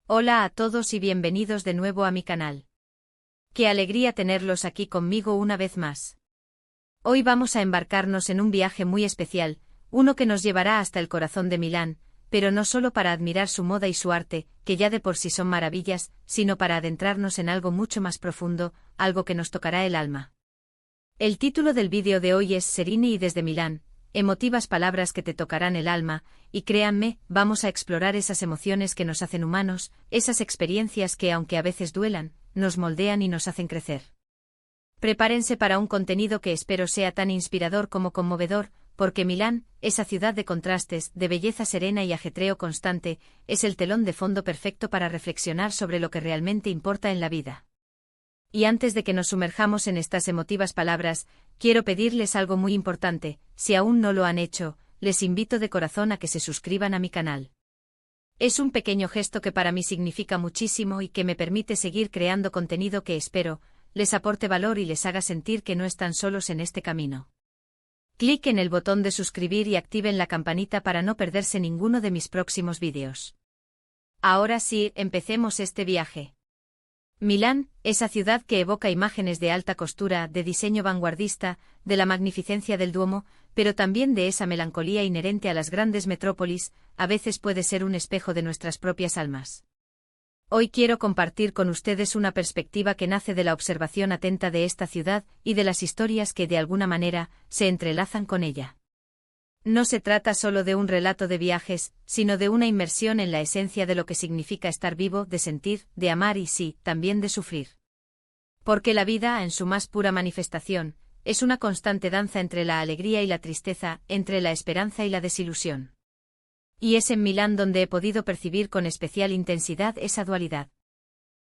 Hola a todos y bienvenidos de nuevo a mi canal. Qué alegría tenerlos aquí conmigo una vez más. Hoy vamos a embarcarnos en un viaje muy especial, uno que nos llevará hasta el corazón de Milán, pero no solo para admirar su moda y su arte, que ya de por sí son maravillas, sino para adentrarnos en algo mucho más profundo, algo que nos tocará el alma. El título del vídeo de hoy es Serini y desde Milán, emotivas palabras que te tocarán el alma, y créanme, vamos a explorar esas emociones que nos hacen humanos, esas experiencias que aunque a veces duelan, nos moldean y nos hacen crecer. Prepárense para un contenido que espero sea tan inspirador como conmovedor, porque Milán, esa ciudad de contrastes, de belleza serena y ajetreo constante, es el telón de fondo perfecto para reflexionar sobre lo que realmente importa en la vida. Y antes de que nos sumerjamos en estas emotivas palabras, quiero pedirles algo muy importante: si aún no lo han hecho, les invito de corazón a que se suscriban a mi canal. Es un pequeño gesto que para mí significa muchísimo y que me permite seguir creando contenido que espero les aporte valor y les haga sentir que no están solos en este camino. Clic en el botón de suscribir y activen la campanita para no perderse ninguno de mis próximos vídeos. Ahora sí, empecemos este viaje. Milán, esa ciudad que evoca imágenes de alta costura, de diseño vanguardista, de la magnificencia del Duomo, pero también de esa melancolía inherente a las grandes metrópolis, a veces puede ser un espejo de nuestras propias almas. Hoy quiero compartir con ustedes una perspectiva que nace de la observación atenta de esta ciudad y de las historias que de alguna manera se entrelazan con ella. No se trata solo de un relato de viajes, sino de una inmersión en la esencia de lo que significa estar vivo, de sentir, de amar y sí, también de sufrir. Porque la vida, en su más pura manifestación, es una constante danza entre la alegría y la tristeza, entre la esperanza y la desilusión. Y es en Milán donde he podido percibir con especial intensidad esa dualidad.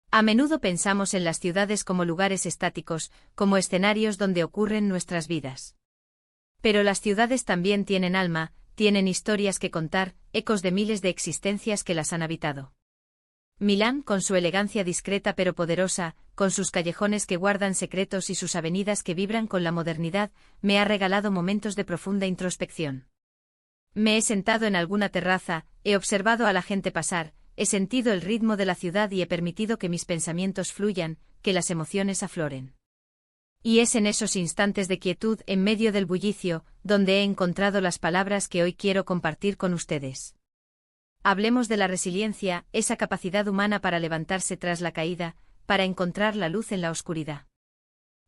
A menudo pensamos en las ciudades como lugares estáticos, como escenarios donde ocurren nuestras vidas. Pero las ciudades también tienen alma, tienen historias que contar, ecos de miles de existencias que las han habitado. Milán, con su elegancia discreta pero poderosa, con sus callejones que guardan secretos y sus avenidas que vibran con la modernidad, me ha regalado momentos de profunda introspección. Me he sentado en alguna terraza, he observado a la gente pasar, he sentido el ritmo de la ciudad y he permitido que mis pensamientos fluyan, que las emociones afloren. Y es en esos instantes de quietud, en medio del bullicio, donde he encontrado las palabras que hoy quiero compartir con ustedes. Hablemos de la resiliencia, esa capacidad humana para levantarse tras la caída, para encontrar la luz en la oscuridad.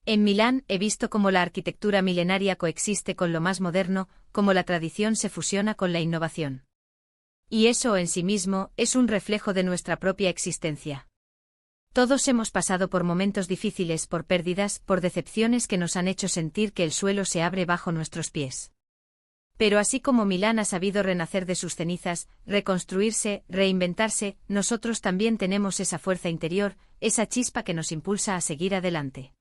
En Milán he visto cómo la arquitectura milenaria coexiste con lo más moderno, cómo la tradición se fusiona con la innovación. Y eso en sí mismo es un reflejo de nuestra propia existencia. Todos hemos pasado por momentos difíciles, por pérdidas, por decepciones que nos han hecho sentir que el suelo se abre bajo nuestros pies. Pero así como Milán ha sabido renacer de sus cenizas, reconstruirse, reinventarse, nosotros también tenemos esa fuerza interior, esa chispa que nos impulsa a seguir adelante.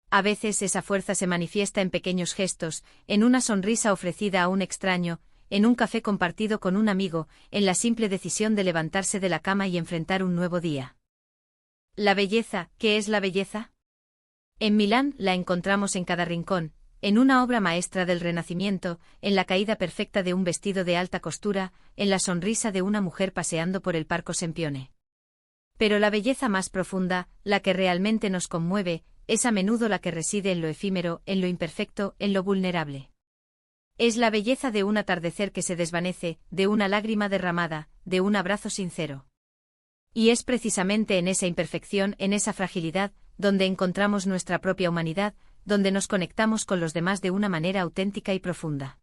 A veces esa fuerza se manifiesta en pequeños gestos, en una sonrisa ofrecida a un extraño, en un café compartido con un amigo, en la simple decisión de levantarse de la cama y enfrentar un nuevo día. La belleza, ¿qué es la belleza? En Milán la encontramos en cada rincón, en una obra maestra del Renacimiento, en la caída perfecta de un vestido de alta costura, en la sonrisa de una mujer paseando por el Parco Sempione. Pero la belleza más profunda, la que realmente nos conmueve, es a menudo la que reside en lo efímero, en lo imperfecto, en lo vulnerable. Es la belleza de un atardecer que se desvanece, de una lágrima derramada, de un abrazo sincero. Y es precisamente en esa imperfección, en esa fragilidad, donde encontramos nuestra propia humanidad, donde nos conectamos con los demás de una manera auténtica y profunda.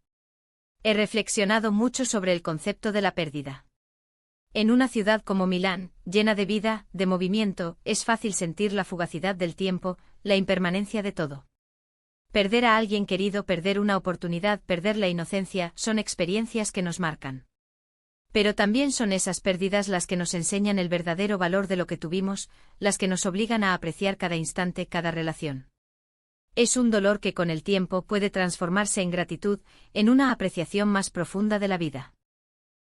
He reflexionado mucho sobre el concepto de la pérdida. En una ciudad como Milán, llena de vida, de movimiento, es fácil sentir la fugacidad del tiempo, la impermanencia de todo. Perder a alguien querido, perder una oportunidad, perder la inocencia, son experiencias que nos marcan. Pero también son esas pérdidas las que nos enseñan el verdadero valor de lo que tuvimos, las que nos obligan a apreciar cada instante, cada relación. Es un dolor que con el tiempo puede transformarse en gratitud, en una apreciación más profunda de la vida.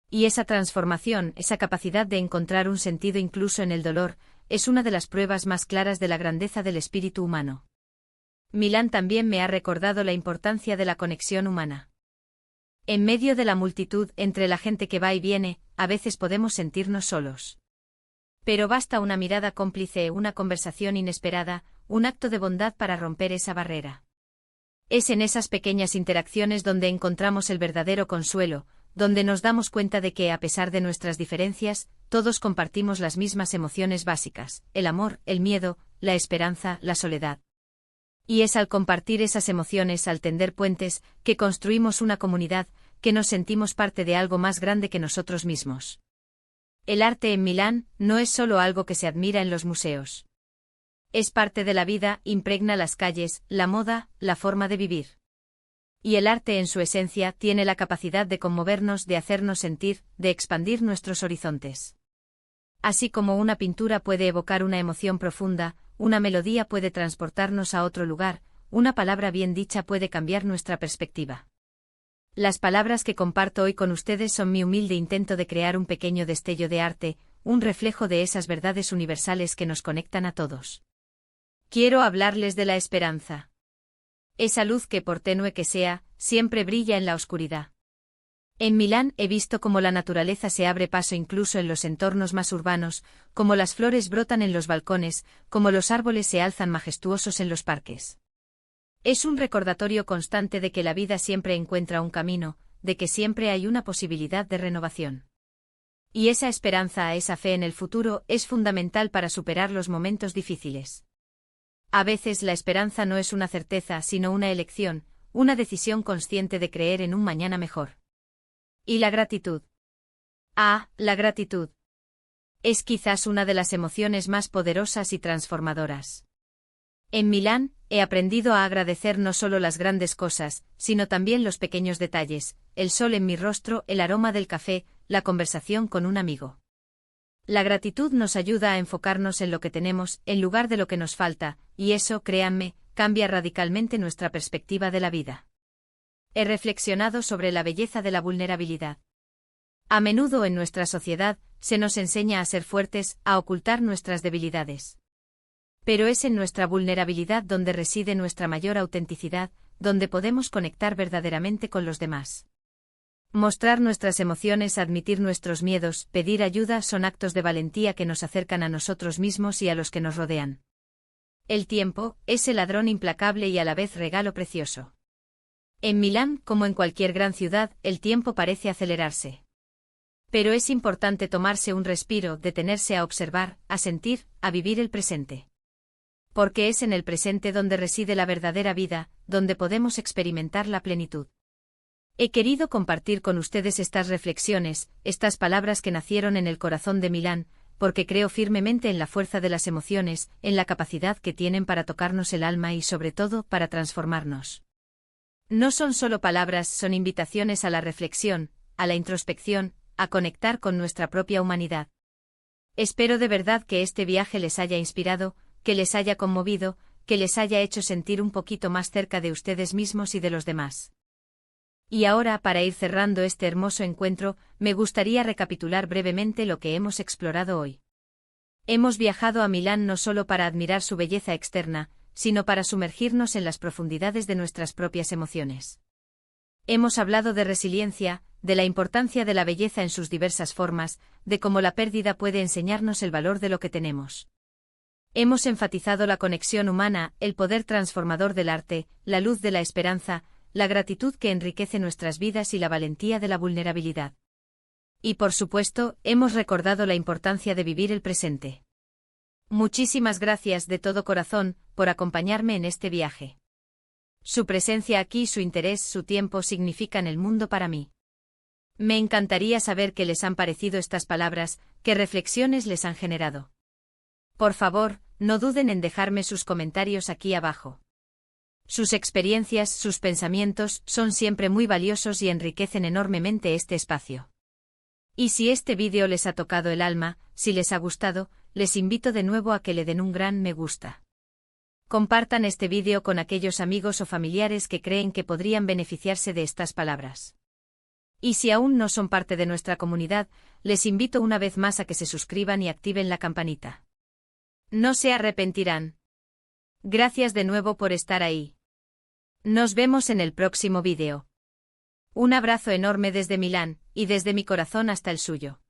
Y esa transformación, esa capacidad de encontrar un sentido incluso en el dolor, es una de las pruebas más claras de la grandeza del espíritu humano. Milán también me ha recordado la importancia de la conexión humana. En medio de la multitud, entre la gente que va y viene, a veces podemos sentirnos solos. Pero basta una mirada cómplice, una conversación inesperada, un acto de bondad para romper esa barrera. Es en esas pequeñas interacciones donde encontramos el verdadero consuelo, donde nos damos cuenta de que, a pesar de nuestras diferencias, todos compartimos las mismas emociones básicas: el amor, el miedo, la esperanza, la soledad. Y es al compartir esas emociones, al tender puentes, que construimos una comunidad, que nos sentimos parte de algo más grande que nosotros mismos. El arte en Milán no es solo algo que se admira en los museos. Es parte de la vida, impregna las calles, la moda, la forma de vivir. Y el arte en su esencia tiene la capacidad de conmovernos, de hacernos sentir, de expandir nuestros horizontes. Así como una pintura puede evocar una emoción profunda, una melodía puede transportarnos a otro lugar, una palabra bien dicha puede cambiar nuestra perspectiva. Las palabras que comparto hoy con ustedes son mi humilde intento de crear un pequeño destello de arte, un reflejo de esas verdades universales que nos conectan a todos. Quiero hablarles de la esperanza. Esa luz que, por tenue que sea, siempre brilla en la oscuridad. En Milán he visto cómo la naturaleza se abre paso incluso en los entornos más urbanos, cómo las flores brotan en los balcones, cómo los árboles se alzan majestuosos en los parques. Es un recordatorio constante de que la vida siempre encuentra un camino, de que siempre hay una posibilidad de renovación. Y esa esperanza, esa fe en el futuro, es fundamental para superar los momentos difíciles. A veces la esperanza no es una certeza, sino una elección, una decisión consciente de creer en un mañana mejor. ¿Y la gratitud? La gratitud. Es quizás una de las emociones más poderosas y transformadoras. En Milán, he aprendido a agradecer no solo las grandes cosas, sino también los pequeños detalles: el sol en mi rostro, el aroma del café, la conversación con un amigo. La gratitud nos ayuda a enfocarnos en lo que tenemos, en lugar de lo que nos falta, y eso, créanme, cambia radicalmente nuestra perspectiva de la vida. He reflexionado sobre la belleza de la vulnerabilidad. A menudo en nuestra sociedad, se nos enseña a ser fuertes, a ocultar nuestras debilidades. Pero es en nuestra vulnerabilidad donde reside nuestra mayor autenticidad, donde podemos conectar verdaderamente con los demás. Mostrar nuestras emociones, admitir nuestros miedos, pedir ayuda son actos de valentía que nos acercan a nosotros mismos y a los que nos rodean. El tiempo, ese ladrón implacable y a la vez regalo precioso. En Milán, como en cualquier gran ciudad, el tiempo parece acelerarse. Pero es importante tomarse un respiro, detenerse a observar, a sentir, a vivir el presente. Porque es en el presente donde reside la verdadera vida, donde podemos experimentar la plenitud. He querido compartir con ustedes estas reflexiones, estas palabras que nacieron en el corazón de Milán, porque creo firmemente en la fuerza de las emociones, en la capacidad que tienen para tocarnos el alma y sobre todo para transformarnos. No son solo palabras, son invitaciones a la reflexión, a la introspección, a conectar con nuestra propia humanidad. Espero de verdad que este viaje les haya inspirado, que les haya conmovido, que les haya hecho sentir un poquito más cerca de ustedes mismos y de los demás. Y ahora, para ir cerrando este hermoso encuentro, me gustaría recapitular brevemente lo que hemos explorado hoy. Hemos viajado a Milán no solo para admirar su belleza externa, sino para sumergirnos en las profundidades de nuestras propias emociones. Hemos hablado de resiliencia, de la importancia de la belleza en sus diversas formas, de cómo la pérdida puede enseñarnos el valor de lo que tenemos. Hemos enfatizado la conexión humana, el poder transformador del arte, la luz de la esperanza, la gratitud que enriquece nuestras vidas y la valentía de la vulnerabilidad. Y por supuesto, hemos recordado la importancia de vivir el presente. Muchísimas gracias de todo corazón por acompañarme en este viaje. Su presencia aquí, su interés, su tiempo significan el mundo para mí. Me encantaría saber qué les han parecido estas palabras, qué reflexiones les han generado. Por favor, no duden en dejarme sus comentarios aquí abajo. Sus experiencias, sus pensamientos, son siempre muy valiosos y enriquecen enormemente este espacio. Y si este vídeo les ha tocado el alma, si les ha gustado, les invito de nuevo a que le den un gran me gusta. Compartan este vídeo con aquellos amigos o familiares que creen que podrían beneficiarse de estas palabras. Y si aún no son parte de nuestra comunidad, les invito una vez más a que se suscriban y activen la campanita. No se arrepentirán. Gracias de nuevo por estar ahí. Nos vemos en el próximo vídeo. Un abrazo enorme desde Milán, y desde mi corazón hasta el suyo.